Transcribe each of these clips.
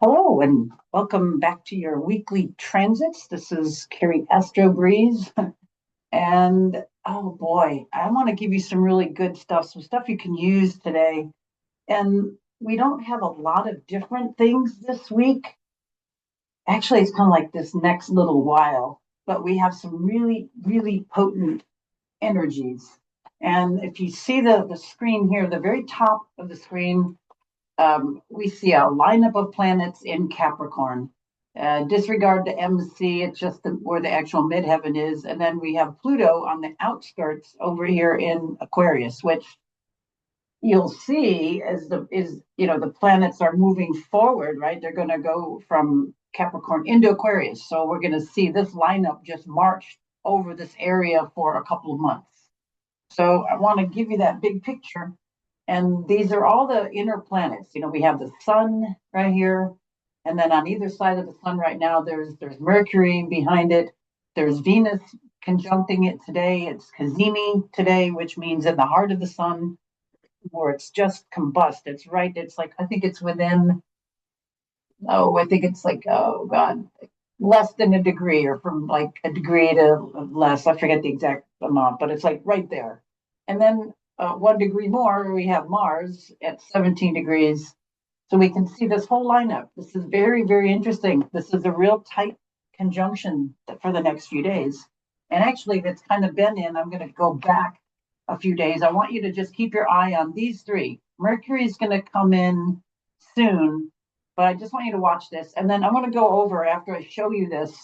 Hello and welcome back to your weekly transits. This is Carrie Astro Breeze. And oh boy, I want to give you some really good stuff, some stuff you can use today. And we don't have a lot of different things this week. Actually, it's kind of like this next little while, but we have some really, really potent energies. And if you see the screen here, the very top of the screen, we see a lineup of planets in Capricorn. Disregard the MC, it's just where the actual midheaven is. And then we have Pluto on the outskirts over here in Aquarius, which you'll see as the planets are moving forward, right? They're going to go from Capricorn into Aquarius. So we're going to see this lineup just march over this area for a couple of months. So I want to give you that big picture. And these are all the inner planets. We have the sun right here. And then on either side of the sun right now, there's Mercury behind it. There's Venus conjuncting it today. It's Cazimi today, which means in the heart of the sun, where it's just combust. It's right. It's like, I think it's within, I think it's like, oh God, less than a degree or from like a degree to less. I forget the exact amount, but it's like right there. And then 1 degree more, we have Mars at 17 degrees. So we can see this whole lineup. This is very, very interesting. This is a real tight conjunction for the next few days. And actually, that's kind of been in. I'm going to go back a few days. I want you to just keep your eye on these three. Mercury is going to come in soon, but I just want you to watch this. And then I'm going to go over after I show you this.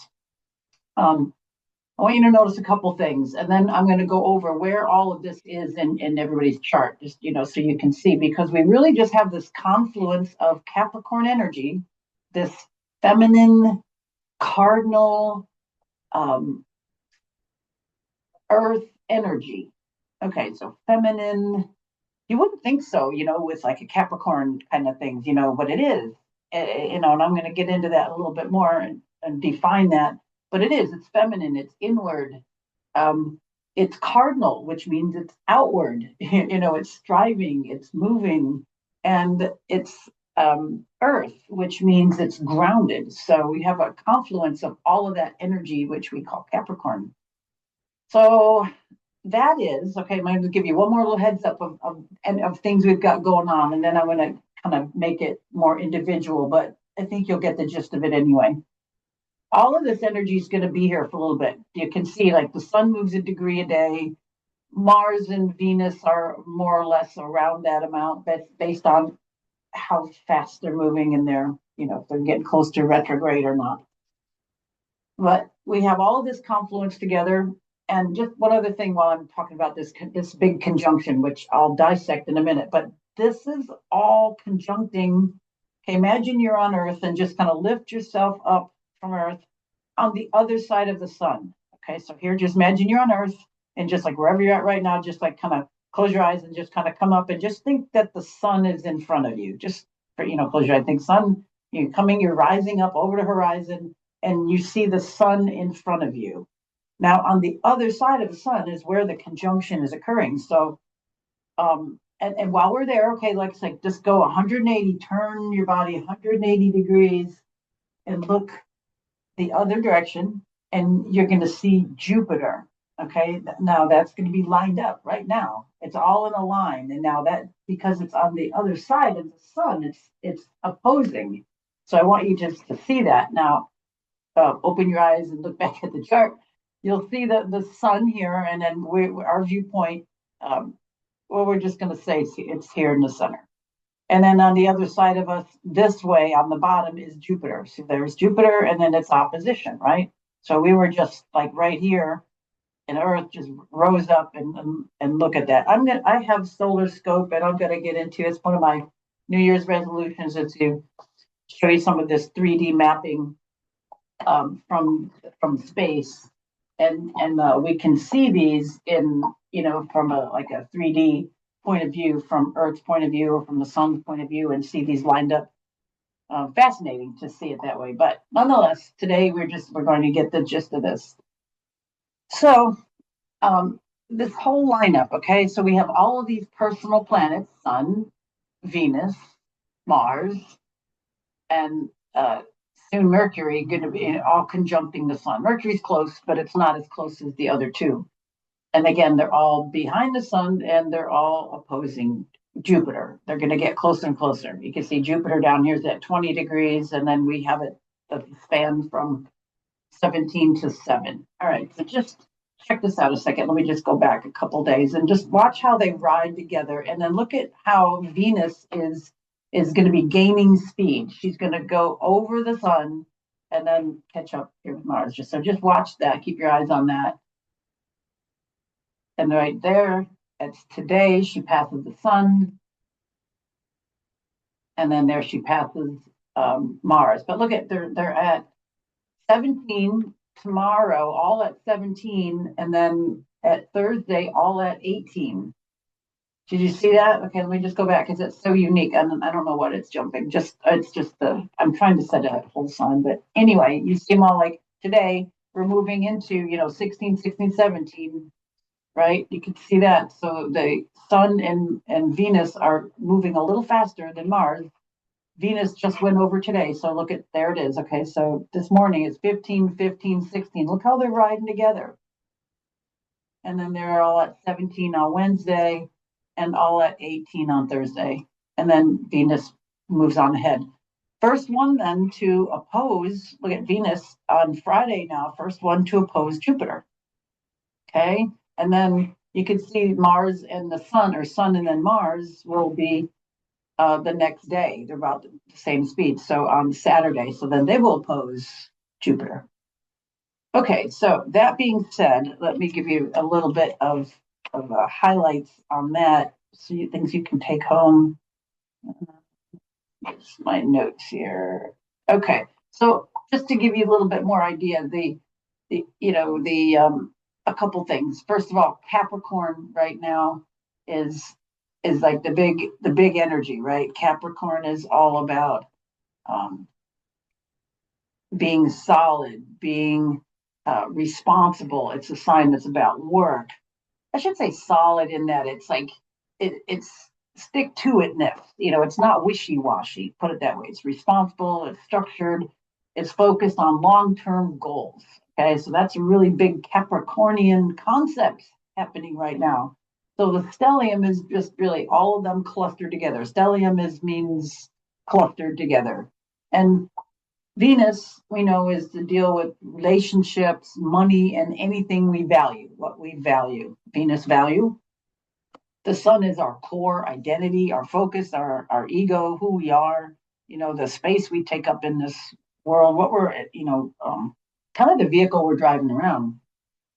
I want you to notice a couple things, and then I'm going to go over where all of this is in everybody's chart, just so you can see, because we really just have this confluence of Capricorn energy, this feminine cardinal earth energy. Okay, so feminine, you wouldn't think so, with like a Capricorn kind of things, but it is, and I'm going to get into that a little bit more and define that. But it is, it's feminine, it's inward, it's cardinal, which means it's outward, it's striving, it's moving, and it's earth, which means it's grounded. So we have a confluence of all of that energy, which we call Capricorn. So that is okay. I'm going to give you one more little heads up of things we've got going on, and then I'm going to kind of make it more individual, but I think you'll get the gist of it anyway. All of this energy is going to be here for a little bit. You can see like the sun moves a degree a day. Mars and Venus are more or less around that amount, but based on how fast they're moving and if they're getting close to retrograde or not. But we have all of this confluence together. And just one other thing while I'm talking about this big conjunction, which I'll dissect in a minute, but this is all conjuncting. Okay, imagine you're on Earth and just kind of lift yourself up from Earth on the other side of the sun. Okay, so here, just imagine you're on Earth and just like wherever you're at right now, just like kind of close your eyes and just kind of come up and just think that the sun is in front of you. Just close your eyes. Think sun, you're rising up over the horizon and you see the sun in front of you. Now, on the other side of the sun is where the conjunction is occurring. So, and while we're there, okay, like just go 180, turn your body 180 degrees and look the other direction, and you're going to see Jupiter. Okay, now that's going to be lined up right now. It's all in a line, and now that because it's on the other side of the sun, it's opposing. So I want you just to see that now. Open your eyes and look back at the chart. You'll see the sun here, and then our viewpoint. Well, we're just going to say it's here in the center. And then on the other side of us, this way on the bottom is Jupiter. So there's Jupiter and then its opposition, right? So we were just like right here, and Earth just rose up and look at that. I have solar scope, and I'm gonna get into it's one of my New Year's resolutions is to show you some of this 3D mapping from space, and we can see these in from a 3D point of view, from Earth's point of view or from the sun's point of view, and see these lined up. Fascinating to see it that way, but nonetheless, today we're going to get the gist of this. So this whole lineup, okay, so we have all of these personal planets: sun, Venus, Mars, and soon Mercury going to be all conjuncting the sun. Mercury's close, but it's not as close as the other two. And again, they're all behind the sun and they're all opposing Jupiter. They're going to get closer and closer. You can see Jupiter down here is at 20 degrees, and then we have it the span from 17 to 7. All right, so just check this out a second. Let me just go back a couple days and just watch how they ride together, and then look at how Venus is going to be gaining speed. She's going to go over the sun and then catch up here with Mars. Just watch that. Keep your eyes on that. And right there, it's today, she passes the sun. And then there she passes Mars. But look at, they're at 17 tomorrow, all at 17. And then at Thursday, all at 18. Did you see that? Okay, let me just go back because it's so unique. I don't know what it's jumping. It's just I'm trying to set a whole sign. But anyway, you see them all like today, we're moving into, 16, 16, 17. Right? You can see that. So the sun and Venus are moving a little faster than Mars. Venus just went over today. So look at, there it is. Okay. So this morning it's 15, 15, 16. Look how they're riding together. And then they're all at 17 on Wednesday and all at 18 on Thursday. And then Venus moves on ahead. First one then to oppose, look at Venus on Friday now, first one to oppose Jupiter. Okay. And then you can see Mars and the sun, or sun and then Mars, will be the next day. They're about the same speed. So on Saturday, so then they will oppose Jupiter. Okay, so that being said, let me give you a little bit of highlights on that. So things you can take home. Here's my notes here. Okay, so just to give you a little bit more idea, a couple things. First of all, Capricorn right now is like the big energy, right? Capricorn is all about being solid, being responsible. It's a sign that's about work. I should say solid in that it's like it's stick to itness. It's not wishy-washy. Put it that way. It's responsible. It's structured. It's focused on long-term goals. Okay, so that's a really big Capricornian concept happening right now. So the stellium is just really all of them clustered together. Stellium means clustered together. And Venus, we know, is to deal with relationships, money, and anything we value, what we value. Venus value. The sun is our core identity, our focus, our ego, who we are, the space we take up in this world, what we're, kind of the vehicle we're driving around.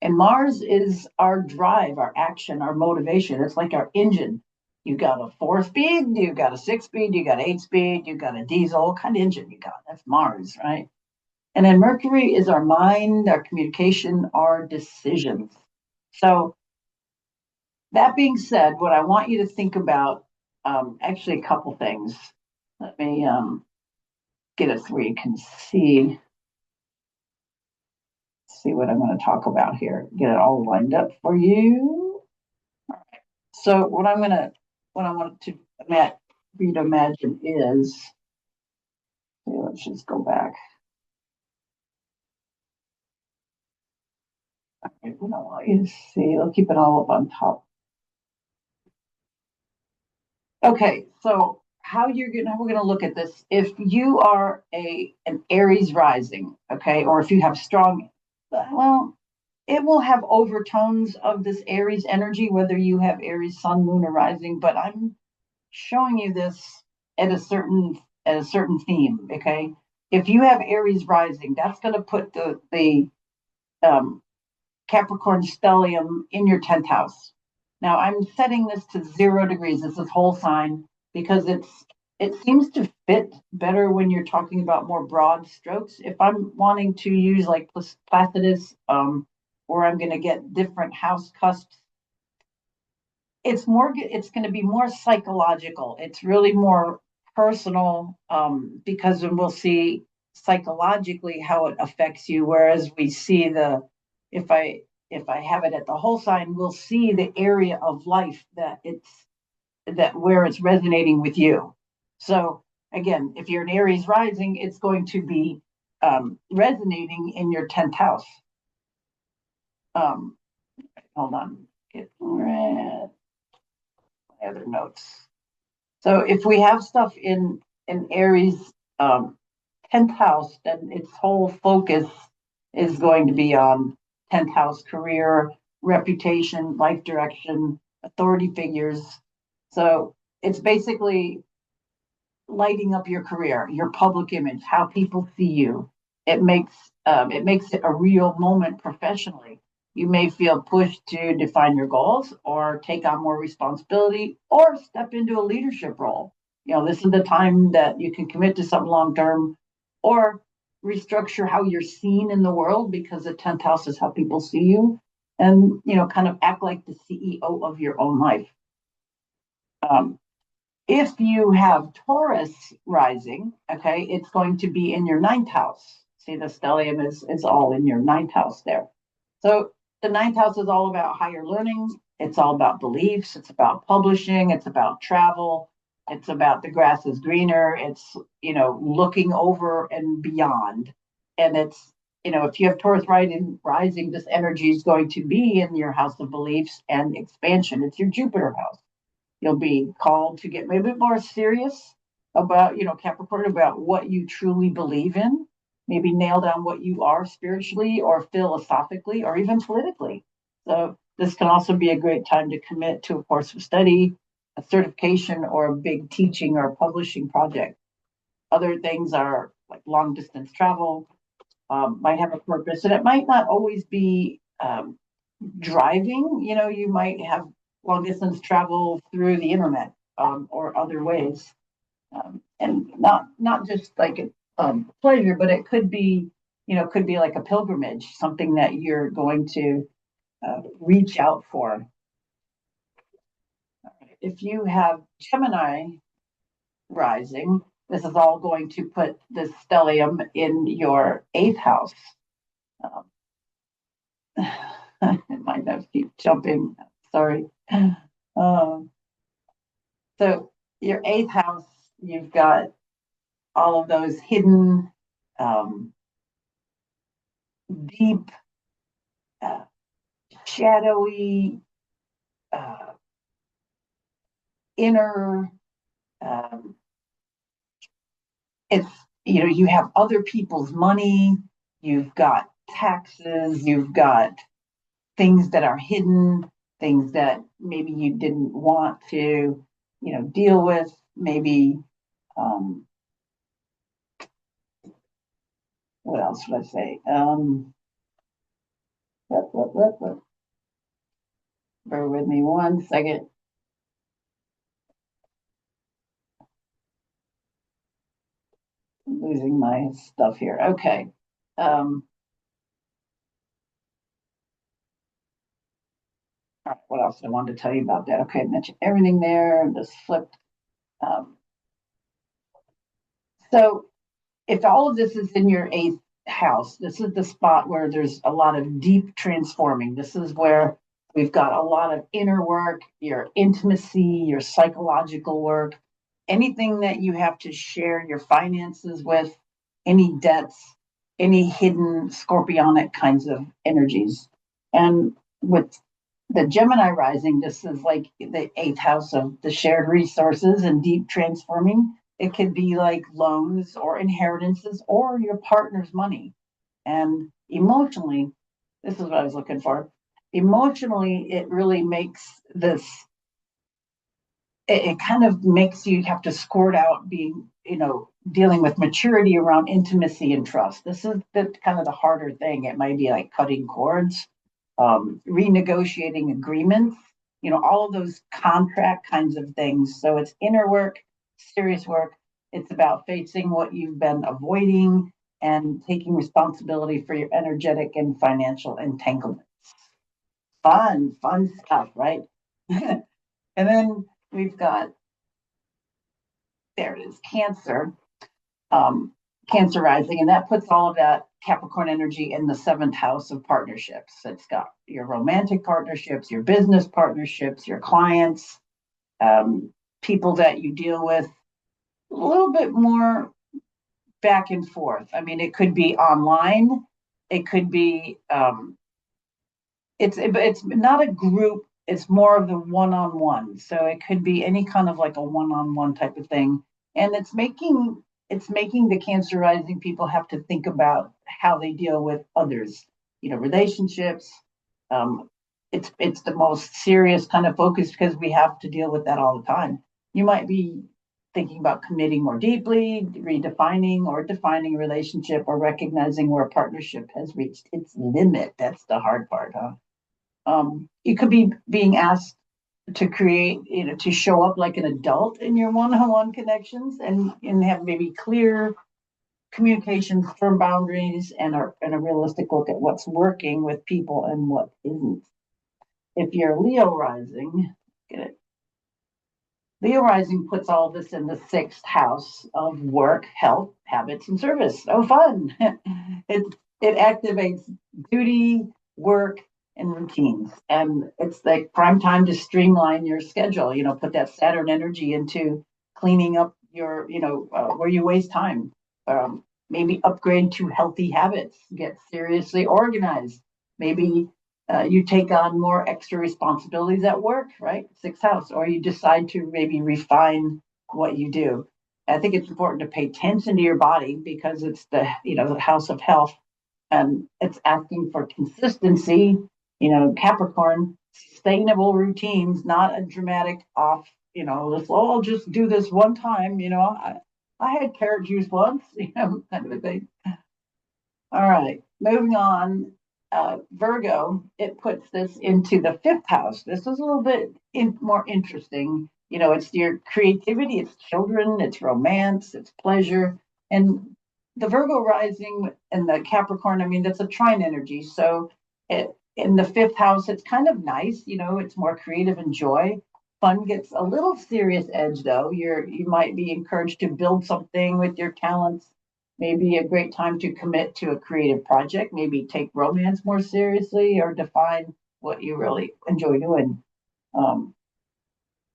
And Mars is our drive, our action, our motivation. It's like our engine. You got a 4-speed, you got a 6-speed, you got 8-speed, you got a diesel. What kind of engine you got? That's Mars, right? And then Mercury is our mind, our communication, our decisions. So that being said, what I want you to think about, actually a couple things. Let me get it where you can see what I'm going to talk about here. Get it all lined up for you. All right. So what I want to you to imagine is, let's just go back. Okay, we don't want you to see. I'll keep it all up on top. Okay, so we're gonna look at this. If you are an Aries rising, okay, or if you have strong, well, it will have overtones of this Aries energy, whether you have Aries sun, moon, or rising. But I'm showing you this at a certain theme. Okay, if you have Aries rising, that's going to put the Capricorn stellium in your 10th house. Now I'm setting this to 0 degrees. This is whole sign because it seems to fit better when you're talking about more broad strokes. If I'm wanting to use like Placidus, or I'm going to get different house cusps, it's going to be more psychological. It's really more personal, because then we'll see psychologically how it affects you. Whereas we see if I have it at the whole sign, we'll see the area of life that where it's resonating with you. So again, if you're an Aries rising, it's going to be resonating in your 10th house. Hold on, get my other notes. So if we have stuff in Aries 10th house, then its whole focus is going to be on 10th house career, reputation, life direction, authority figures. So it's basically lighting up your career, your public image, how people see you. It makes it a real moment professionally. You may feel pushed to define your goals or take on more responsibility or step into a leadership role. This is the time that you can commit to something long term or restructure how you're seen in the world, because the 10th house is how people see you, and kind of act like the CEO of your own life. If you have Taurus rising, okay, it's going to be in your 9th house. See, the stellium is all in your 9th house there. So the 9th house is all about higher learning. It's all about beliefs. It's about publishing. It's about travel. It's about the grass is greener. It's, looking over and beyond. And it's, if you have Taurus rising, this energy is going to be in your house of beliefs and expansion. It's your Jupiter house. You'll be called to get maybe more serious about, Capricorn, about what you truly believe in. Maybe nail down what you are spiritually or philosophically or even politically. So this can also be a great time to commit to a course of study, a certification, or a big teaching or publishing project. Other things are like long distance travel, might have a purpose, and it might not always be driving. You might have long distance travel through the internet, or other ways, and not just like a pleasure, but it could be like a pilgrimage, something that you're going to reach out for. If you have Gemini rising, this is all going to put the stellium in your 8th house. My notes keep jumping. Sorry. So your 8th house, you've got all of those hidden, deep, shadowy, inner. It's you have other people's money. You've got taxes. You've got things that are hidden, things that maybe you didn't want to, deal with. Maybe, what else would I say? Bear with me 1 second. I'm losing my stuff here. Okay. All right, what else I wanted to tell you about that? Okay, I mentioned everything there. This flipped. So if all of this is in your 8th house, this is the spot where there's a lot of deep transforming. This is where we've got a lot of inner work, your intimacy, your psychological work, anything that you have to share your finances with, any debts, any hidden scorpionic kinds of energies. And with the Gemini rising, this is like the 8th house of the shared resources and deep transforming. It could be like loans or inheritances or your partner's money. And emotionally, this is what I was looking for. Emotionally, it really makes this, it kind of makes you have to squirt out being, dealing with maturity around intimacy and trust. This is the kind of the harder thing. It might be like cutting cords, renegotiating agreements, all of those contract kinds of things. So it's inner work, serious work. It's about facing what you've been avoiding and taking responsibility for your energetic and financial entanglements. Fun stuff, right? And then we've got, there it is, Cancer. Cancer rising, and that puts all of that Capricorn energy in the 7th house of partnerships. It's got your romantic partnerships, your business partnerships, your clients, people that you deal with, a little bit more back and forth. I mean, it could be online, it could be it's not a group, it's more of the one-on-one, so it could be any kind of like a one-on-one type of thing, and it's making the cancer rising people have to think about how they deal with others, relationships. um, it's the most serious kind of focus because we have to deal with that all the time. You might be thinking about committing more deeply, redefining or defining a relationship, or recognizing where a partnership has reached its limit. That's the hard part, huh? You could be being asked to create, to show up like an adult in your one-on-one connections, and have maybe clear communications, firm boundaries, and a realistic look at what's working with people and what isn't. If you're Leo rising, get it. Leo rising puts all this in the sixth house of work, health, habits, and service. Oh, fun! it activates duty, work, and routines, and it's like prime time to streamline your schedule. Put that Saturn energy into cleaning up your, where you waste time. Maybe upgrade to healthy habits. Get seriously organized. Maybe you take on more extra responsibilities at work, right? Sixth house, or you decide to maybe refine what you do. I think it's important to pay attention to your body because it's the house of health, and it's asking for consistency. Capricorn, sustainable routines, not a dramatic off. I'll just do this one time. I had carrot juice once, kind of a thing. All right, moving on. Virgo, it puts this into the fifth house. This is a little bit more interesting. It's your creativity, it's children, it's romance, it's pleasure. And the Virgo rising and the Capricorn, I mean, that's a trine energy. So in the fifth house, it's kind of nice. It's more creative and joy. Fun gets a little serious edge, though. You might be encouraged to build something with your talents. Maybe a great time to commit to a creative project, maybe take romance more seriously, or define what you really enjoy doing. Um,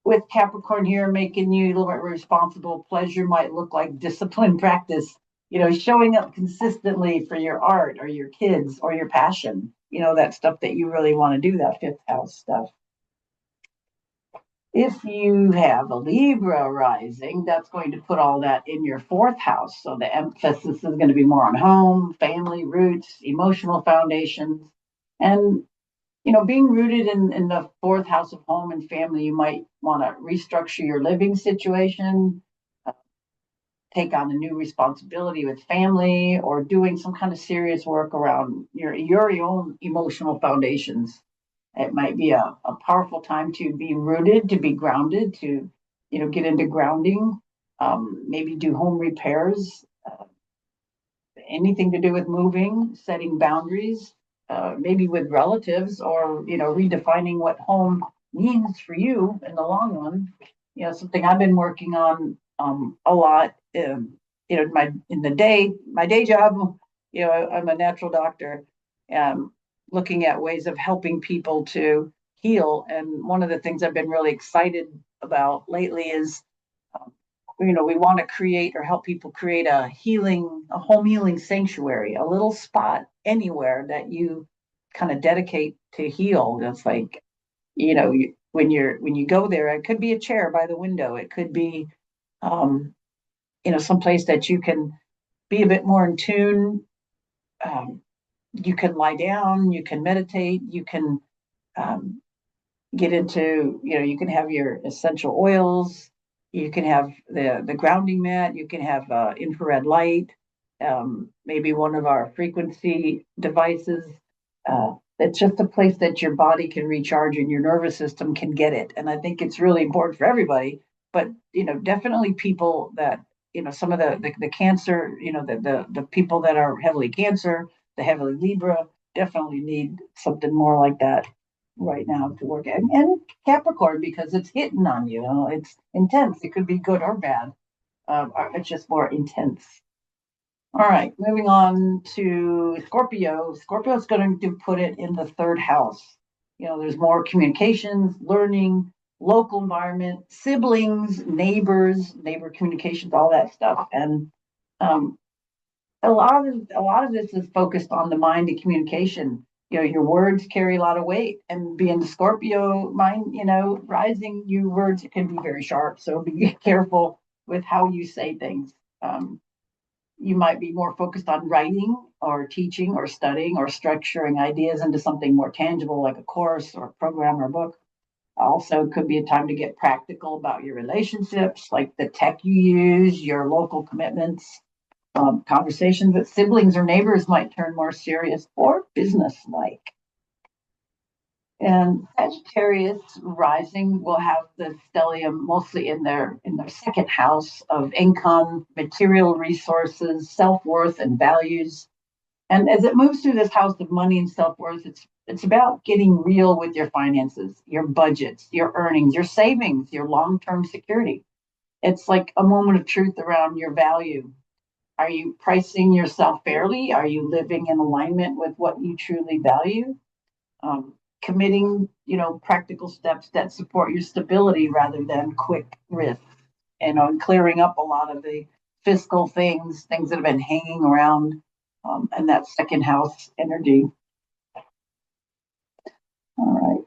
with Capricorn here making you a little bit responsible, pleasure might look like discipline practice, showing up consistently for your art or your kids or your passion, that stuff that you really want to do, that fifth house stuff. If you have a Libra rising, that's going to put all that in your fourth house. So the emphasis is going to be more on home, family, roots, emotional foundations. And, being rooted in the fourth house of home and family, you might want to restructure your living situation, uh, take on a new responsibility with family, or doing some kind of serious work around your own emotional foundations. It might be a powerful time to be rooted, to be grounded, to get into grounding. Maybe do home repairs, anything to do with moving, setting boundaries, maybe with relatives, or redefining what home means for you in the long run. Something I've been working on a lot. My day job. I'm a natural doctor. Um, Looking at ways of helping people to heal. And one of the things I've been really excited about lately is, we want to create or help people create a home healing sanctuary, a little spot anywhere that you kind of dedicate to heal. It's like, when you go there, it could be a chair by the window. It could be, um, someplace that you can be a bit more in tune. Um, you can lie down, you can meditate, you can um, get into, you can have your essential oils, you can have the grounding mat, you can have infrared light, maybe one of our frequency devices. It's just a place that your body can recharge and your nervous system can get it. And I think it's really important for everybody, but definitely people that, some of the cancer, the people that are heavily cancer, the heavily Libra, definitely need something more like that right now to work at. And Capricorn, because it's hitting on you, it's intense. It could be good or bad. It's just more intense. All right, moving on to Scorpio. Scorpio is going to put it in the third house. There's more communications, learning, local environment, siblings, neighbors, neighbor communications, all that stuff. And um, a lot of this is focused on the mind and communication. Your words carry a lot of weight, and being the Scorpio mind, rising, your words can be very sharp. So be careful with how you say things. Um, you might be more focused on writing or teaching or studying or structuring ideas into something more tangible, like a course or a program or a book. Also, could be a time to get practical about your relationships, like the tech you use, your local commitments. Conversations with siblings or neighbors might turn more serious or business-like. And Sagittarius rising will have the stellium mostly in their second house of income, material resources, self-worth, and values. And as it moves through this house of money and self-worth, it's about getting real with your finances, your budgets, your earnings, your savings, your long-term security. It's like a moment of truth around your value. Are you pricing yourself fairly? Are you living in alignment with what you truly value? Committing, practical steps that support your stability rather than quick risks, and clearing up a lot of the fiscal things that have been hanging around, and that second house energy. All right.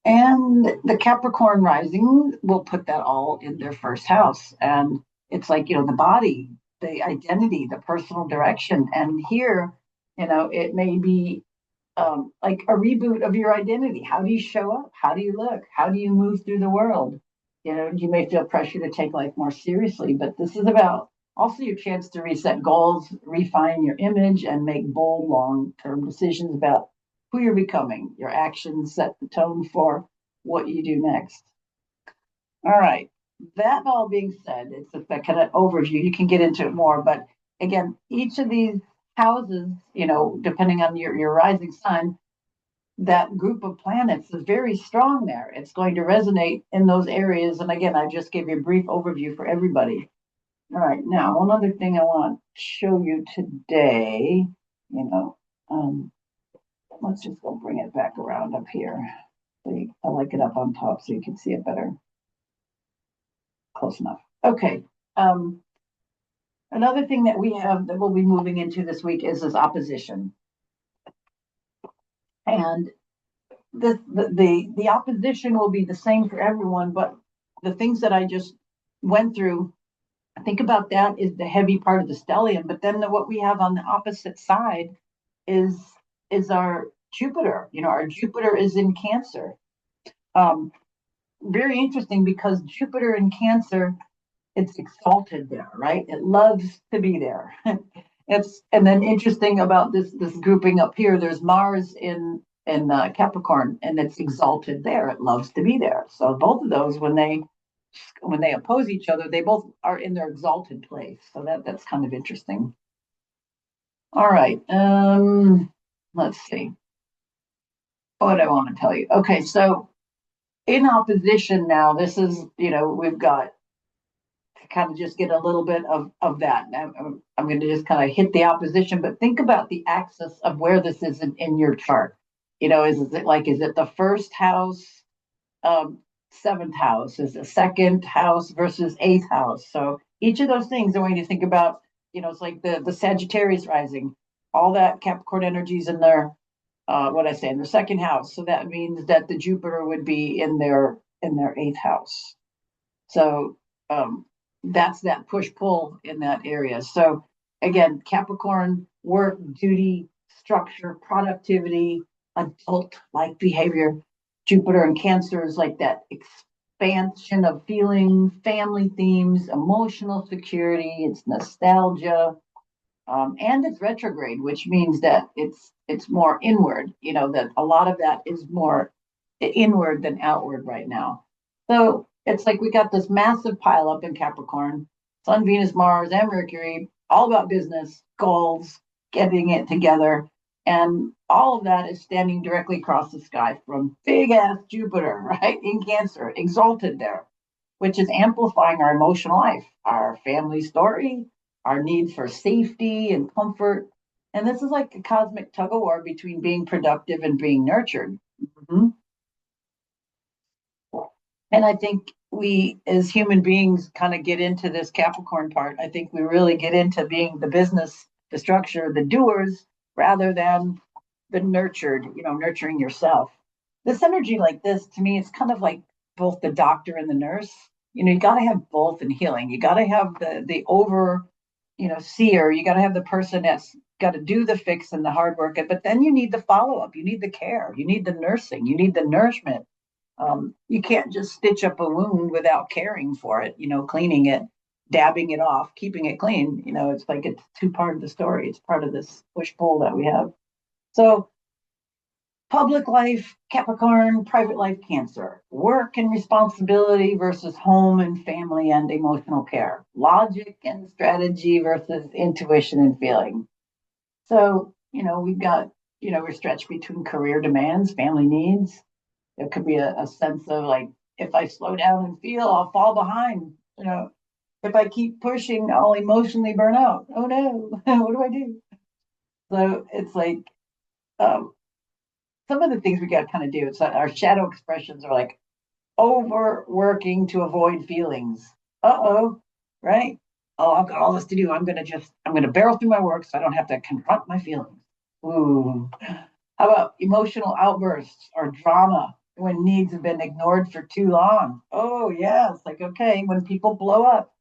And the Capricorn rising will put that all in their first house. And it's like, the body, the identity, the personal direction. And here, it may be like a reboot of your identity. How do you show up? How do you look? How do you move through the world? You may feel pressure to take life more seriously, but this is about also your chance to reset goals, refine your image, and make bold long-term decisions about who you're becoming. Your actions set the tone for what you do next. All right. That all being said, it's a kind of overview. You can get into it more, but again, each of these houses, depending on your rising sign, that group of planets is very strong there. It's going to resonate in those areas. And again, I just gave you a brief overview for everybody. All right. Now, one other thing I want to show you today, let's just go bring it back around up here. I like it up on top so you can see it better. Close enough. Okay. Another thing that we have that we'll be moving into this week is this opposition. And the opposition will be the same for everyone, but the things that I just went through, think about that is the heavy part of the stellium. But then what we have on the opposite side is our Jupiter. Our Jupiter is in Cancer. Very interesting because Jupiter in Cancer, it's exalted there, right? It loves to be there. And then interesting about this grouping up here. There's Mars in Capricorn, and it's exalted there. It loves to be there. So both of those, when they oppose each other, they both are in their exalted place. So that's kind of interesting. All right. Let's see. What I want to tell you. Okay, so in opposition now, this is, we've got to kind of just get a little bit of that. I'm going to just kind of hit the opposition, but think about the axis of where this is in your chart. Is it the first house, seventh house? Is the second house versus eighth house? So each of those things I want you to think about, it's like the Sagittarius rising, all that Capricorn energies in their, in their second house. So that means that the Jupiter would be in their eighth house. So that's that push-pull in that area. So again, Capricorn, work, duty, structure, productivity, adult-like behavior. Jupiter and Cancer is like that expansion of feeling, family themes, emotional security, it's nostalgia, and it's retrograde, which means that it's more inward, that a lot of that is more inward than outward right now. So it's like we got this massive pile up in Capricorn, Sun, Venus, Mars, and Mercury, all about business, goals, getting it together. And all of that is standing directly across the sky from big ass Jupiter, right? In Cancer, exalted there, which is amplifying our emotional life, our family story, our need for safety and comfort. And this is like a cosmic tug of war between being productive and being nurtured. Mm-hmm. And I think we, as human beings, kind of get into this Capricorn part. I think we really get into being the business, the structure, the doers, rather than the nurtured, nurturing yourself. This energy like this, to me, it's kind of like both the doctor and the nurse. You got to have both in healing. You got to have the over, seer. You got to have the person that's got to do the fix and the hard work. But then you need the follow up. You need the care. You need the nursing. You need the nourishment. You can't just stitch up a wound without caring for it, cleaning it, dabbing it off, keeping it clean. It's like it's two part of the story. It's part of this push pull that we have. So, public life, Capricorn, private life, Cancer, work and responsibility versus home and family and emotional care, logic and strategy versus intuition and feeling. So, we've got, we're stretched between career demands, family needs. There could be a sense of like, if I slow down and feel, I'll fall behind. If I keep pushing, I'll emotionally burn out. Oh no, what do I do? So it's like um, some of the things we got to kind of do. It's like our shadow expressions are like overworking to avoid feelings. Uh-oh, right? Oh, I've got all this to do. I'm going to barrel through my work so I don't have to confront my feelings. Ooh. How about emotional outbursts or drama when needs have been ignored for too long? Oh, yeah. It's like, okay, when people blow up,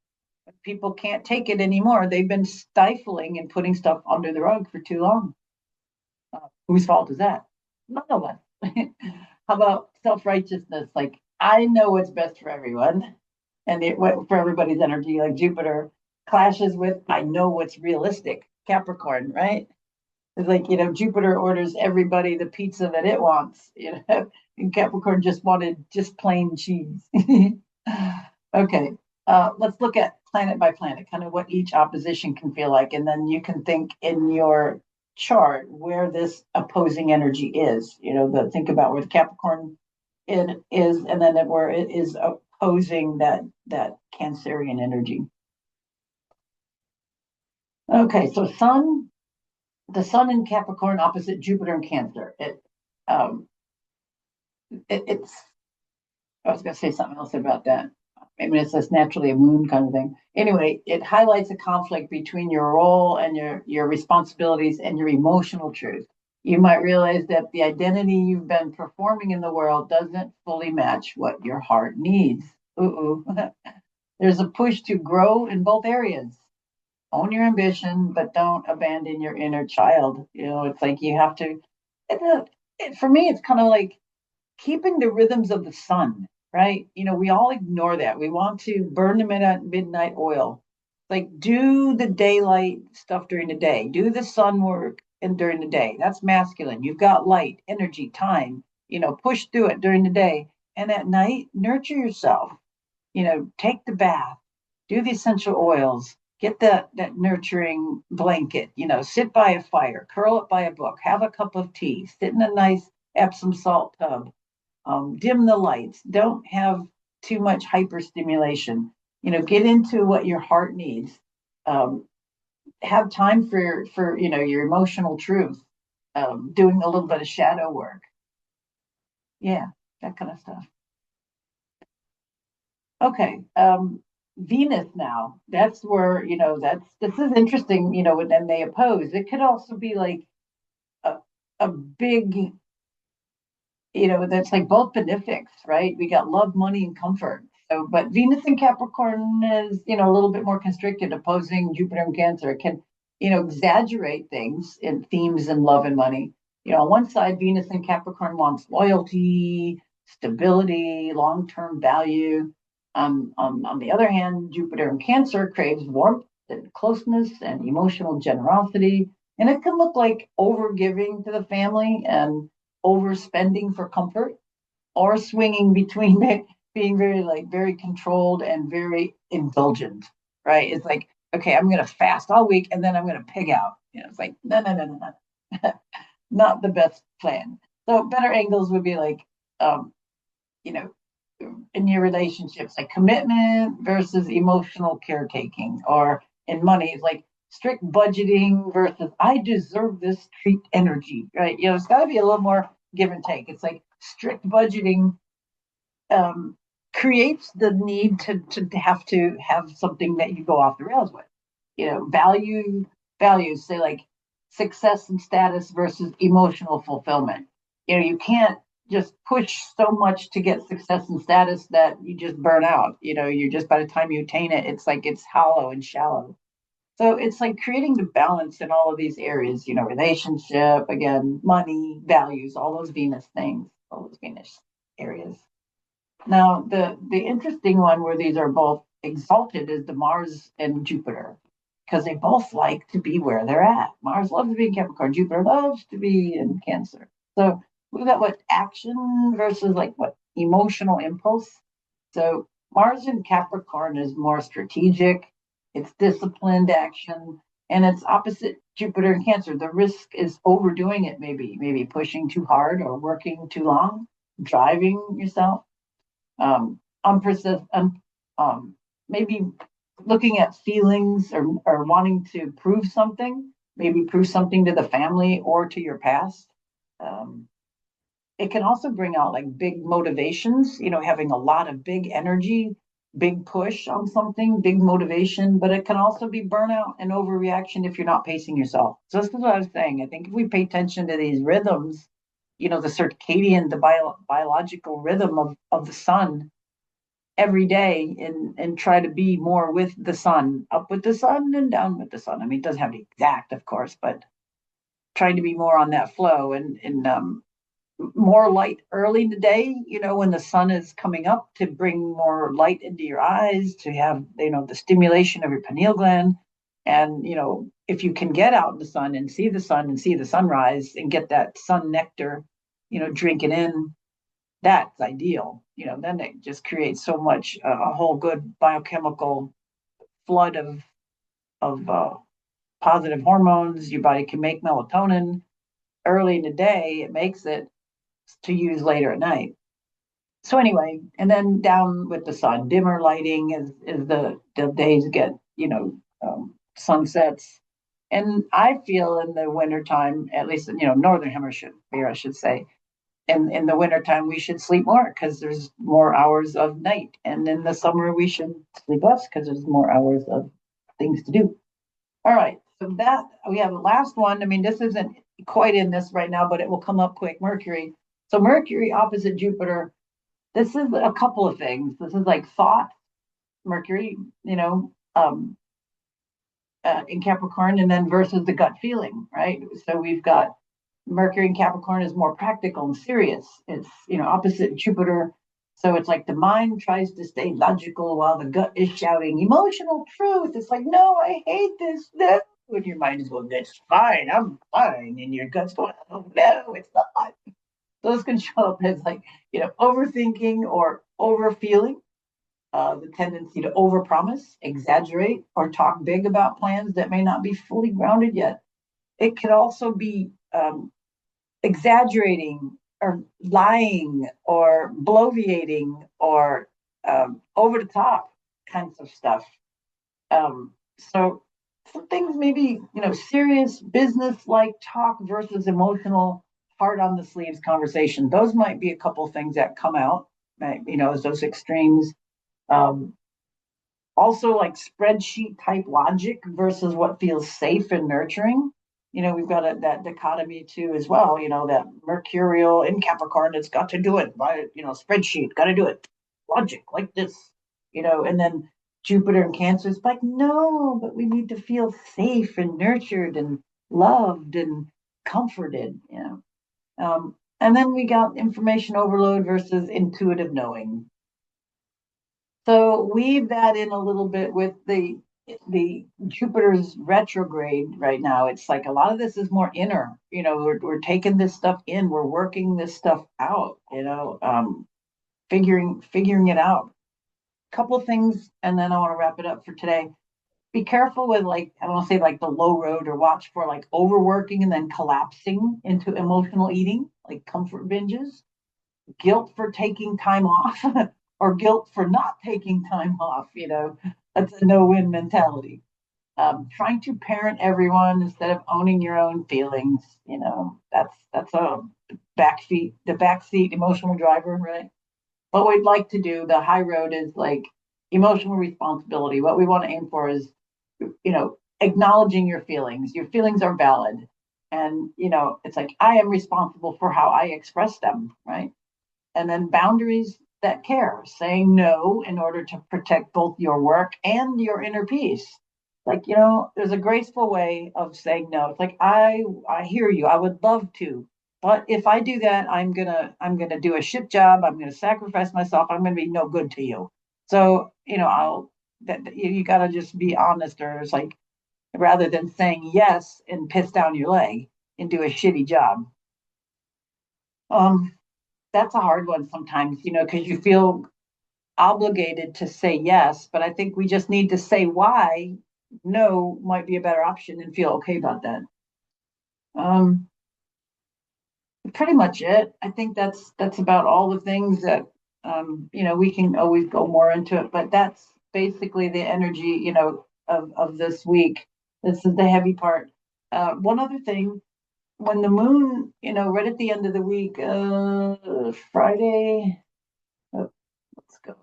when people can't take it anymore, they've been stifling and putting stuff under the rug for too long. Whose fault is that? None of us. How about self righteousness? Like, I know what's best for everyone, and for everybody's energy, like Jupiter clashes with I know what's realistic, Capricorn, right? It's like, Jupiter orders everybody the pizza that it wants, and Capricorn just wanted just plain cheese. Okay, let's look at planet by planet, kind of what each opposition can feel like. And then you can think in your chart where this opposing energy is, think about where the Capricorn it is, and then where it is opposing that Cancerian energy. Okay, so the sun in Capricorn opposite Jupiter in Cancer. Um, it's. I was going to say something else about that. I mean, it's just naturally a moon kind of thing. Anyway, it highlights a conflict between your role and your responsibilities and your emotional truth. You might realize that the identity you've been performing in the world doesn't fully match what your heart needs. Ooh. There's a push to grow in both areas. Own your ambition, but don't abandon your inner child. It's like you have to. For me, it's kind of like keeping the rhythms of the sun, right? We all ignore that. We want to burn the midnight oil. Like, do the daylight stuff during the day, do the sun work and during the day. That's masculine. You've got light, energy, time, push through it during the day. And at night, nurture yourself, take the bath, do the essential oils, get that nurturing blanket, sit by a fire, curl up by a book, have a cup of tea, sit in a nice Epsom salt tub, dim the lights, don't have too much hyperstimulation, get into what your heart needs, um, have time for your emotional truth, doing a little bit of shadow work, yeah, that kind of stuff. Okay. Venus now. That's where, this is interesting, when they oppose. It could also be like a, a big, that's like both benefics, right? We got love, money, and comfort. So, but Venus in Capricorn is, a little bit more constricted, opposing Jupiter and Cancer. It can, exaggerate things in themes in love and money. On one side, Venus in Capricorn wants loyalty, stability, long-term value. On the other hand, Jupiter in Cancer craves warmth and closeness and emotional generosity. And it can look like overgiving to the family and overspending for comfort, or swinging between being very controlled and very indulgent, right? It's like, okay, I'm going to fast all week and then I'm going to pig out. It's like, no, no, no, no, no. Not the best plan. So better angles would be like, you know, in your relationships, like commitment versus emotional caretaking, or in money, it's like strict budgeting versus I deserve this treat energy, right? It's got to be a little more give and take. It's like strict budgeting, um, creates the need to have something that you go off the rails with. Values, say like success and status versus emotional fulfillment. You can't just push so much to get success and status that you just burn out. You're just, by the time you attain it, it's like it's hollow and shallow. So it's like creating the balance in all of these areas, relationship, again, money, values, all those Venus things, all those Venus areas. Now, the interesting one where these are both exalted is the Mars and Jupiter, because they both like to be where they're at. Mars loves to be in Capricorn, Jupiter loves to be in Cancer. So we've got what action versus like what emotional impulse. So Mars in Capricorn is more strategic, it's disciplined action, and it's opposite Jupiter in Cancer. The risk is overdoing it, maybe pushing too hard or working too long, driving yourself, unprocessed, maybe looking at feelings or wanting to prove something, maybe prove something to the family or to your past. It can also bring out like big motivations, having a lot of big energy, big push on something, big motivation, but it can also be burnout and overreaction if you're not pacing yourself. So this is what I was saying. I think if we pay attention to these rhythms, the circadian, the biological rhythm of the sun every day, and try to be more with the sun, up with the sun and down with the sun. I mean, it doesn't have to be exact, of course, but trying to be more on that flow and more light early in the day, when the sun is coming up, to bring more light into your eyes, to have, the stimulation of your pineal gland. And, if you can get out in the sun and see the sun and see the sunrise and get that sun nectar, drinking in, that's ideal. Then it just creates so much, a whole good biochemical flood of positive hormones. Your body can make melatonin early in the day. It makes it to use later at night. So anyway, and then down with the sun, dimmer lighting as the days get, sunsets. And I feel in the wintertime, at least, northern hemisphere, I should say, in the wintertime, we should sleep more because there's more hours of night. And in the summer, we should sleep less because there's more hours of things to do. All right. So that we have the last one. I mean, this isn't quite in this right now, but it will come up quick. Mercury. So Mercury opposite Jupiter. This is a couple of things. This is like thought, Mercury, in Capricorn, and then versus the gut feeling, right? So we've got Mercury in Capricorn is more practical and serious. It's, opposite Jupiter. So it's like the mind tries to stay logical while the gut is shouting emotional truth. It's like, no, I hate this. No. And your mind is going, that's fine, I'm fine. And your gut's going, oh, no, it's not. Those can show up as like, overthinking or overfeeling, the tendency to overpromise, exaggerate, or talk big about plans that may not be fully grounded yet. It could also be exaggerating or lying or bloviating or over the top kinds of stuff. So some things maybe, serious business like talk versus emotional heart on the sleeves conversation. Those might be a couple of things that come out, as those extremes. Also like spreadsheet type logic versus what feels safe and nurturing. We've got that dichotomy too as well, that Mercurial in Capricorn, it's got to do it by, spreadsheet, got to do it. Logic like this, and then Jupiter in Cancer is like, no, but we need to feel safe and nurtured and loved and comforted, and then we got information overload versus intuitive knowing. So weave that in a little bit with the Jupiter's retrograde right now. It's like a lot of this is more inner. We're taking this stuff in, we're working this stuff out. Figuring it out. Couple things, and then I want to wrap it up for today. Be careful with, like, I don't want to say like the low road, or watch for like overworking and then collapsing into emotional eating, like comfort binges, guilt for taking time off, or guilt for not taking time off. That's a no-win mentality. Trying to parent everyone instead of owning your own feelings. That's a the backseat emotional driver, right? what we'd like to do, the high road is like emotional responsibility. What we want to aim for is, acknowledging your feelings. Your feelings are valid. And, it's like, I am responsible for how I express them, right? And then boundaries that care, saying no in order to protect both your work and your inner peace. Like, there's a graceful way of saying no. It's like, I hear you. I would love to, but if I do that, I'm gonna do a shit job. I'm gonna sacrifice myself. I'm gonna be no good to you. So, I'll that you got to just be honest, or it's like, rather than saying yes and piss down your leg and do a shitty job. Um, that's a hard one sometimes, because you feel obligated to say yes, but I think we just need to say why no might be a better option and feel okay about that. Um, Pretty much it. I think that's about all the things that we can always go more into it, but that's basically the energy, of this week. This is the heavy part. One other thing, when the moon, right at the end of the week, Friday, oh, let's go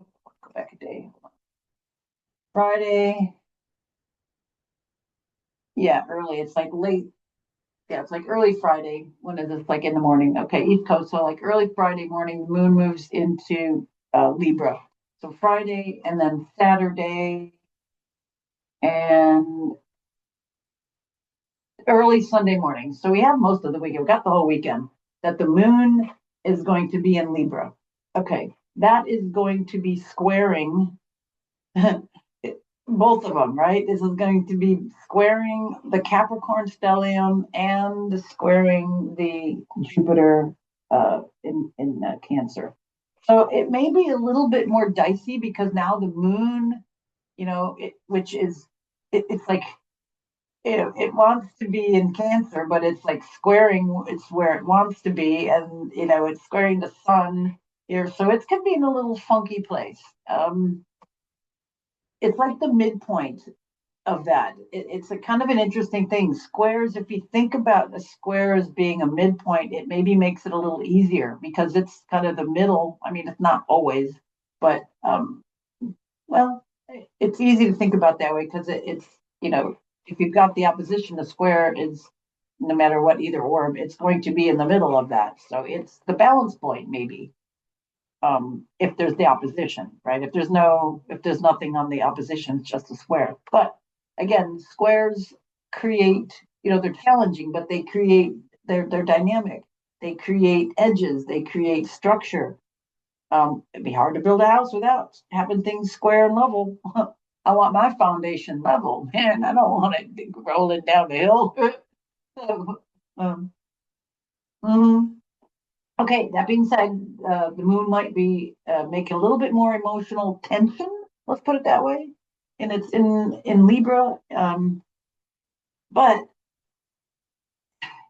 back a day. Friday, yeah, early. It's like late. Yeah, it's like early Friday. When is this? Like in the morning. Okay, East Coast. So like early Friday morning, the moon moves into Libra. So Friday and then Saturday and early Sunday morning. So we have most of the weekend. We've got the whole weekend that the moon is going to be in Libra. Okay, that is going to be squaring both of them, right? This is going to be squaring the Capricorn stellium and squaring the Jupiter in Cancer. So it may be a little bit more dicey because now the moon, which is it's like it wants to be in Cancer, but it's like squaring. It's where it wants to be, and it's squaring the sun here, so it's gonna be in a little funky place. It's like the midpoint of that. It's a kind of an interesting thing. Squares, if you think about a square as being a midpoint, it maybe makes it a little easier because it's kind of the middle. I mean, it's not always, but well, it's easy to think about that way because it's, if you've got the opposition, the square is no matter what either orb, it's going to be in the middle of that. So it's the balance point, maybe. If there's the opposition, right? If there's nothing on the opposition, it's just a square. But again, squares create, they're challenging, but they're dynamic. They create edges, they create structure. It'd be hard to build a house without having things square and level. I want my foundation level, man. I don't want it rolling down the hill. um, mhm. Okay, that being said, the moon might be making a little bit more emotional tension. Let's put it that way, and it's in Libra. But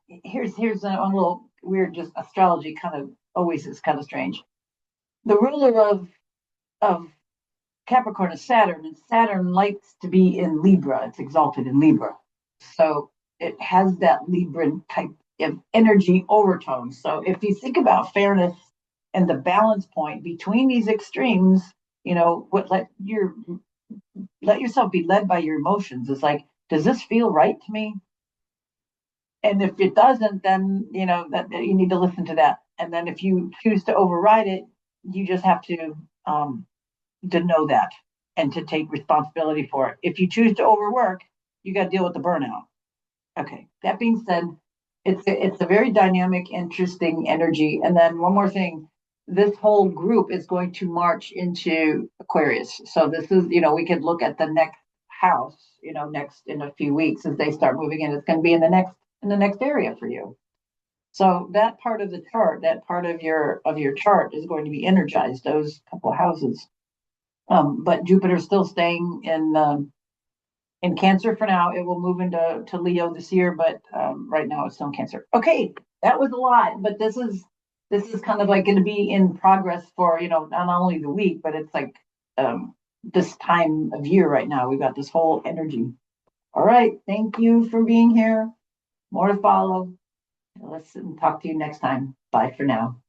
here's a little weird, just astrology kind of always is kind of strange. The ruler of Capricorn is Saturn, and Saturn likes to be in Libra. It's exalted in Libra, so it has that Libran type of energy overtone. So if you think about fairness and the balance point between these extremes, what let yourself be led by your emotions. It's like, does this feel right to me? And if it doesn't, then that you need to listen to that. And then if you choose to override it, you just have to know that and to take responsibility for it. If you choose to overwork, you got to deal with the burnout. Okay. That being said, it's a very dynamic, interesting energy. And then one more thing, this whole group is going to march into Aquarius. So this is, we could look at the next house, next in a few weeks as they start moving in. It's going to be in the next area for you. So that part of the chart, that part of your chart is going to be energized, those couple of houses. But Jupiter's still staying in Cancer for now. It will move into Leo this year, but right now it's still in Cancer. Okay, that was a lot, but this is kind of like going to be in progress for not only the week, but it's like this time of year right now. We've got this whole energy. All right, thank you for being here. More to follow. Let's talk to you next time. Bye for now.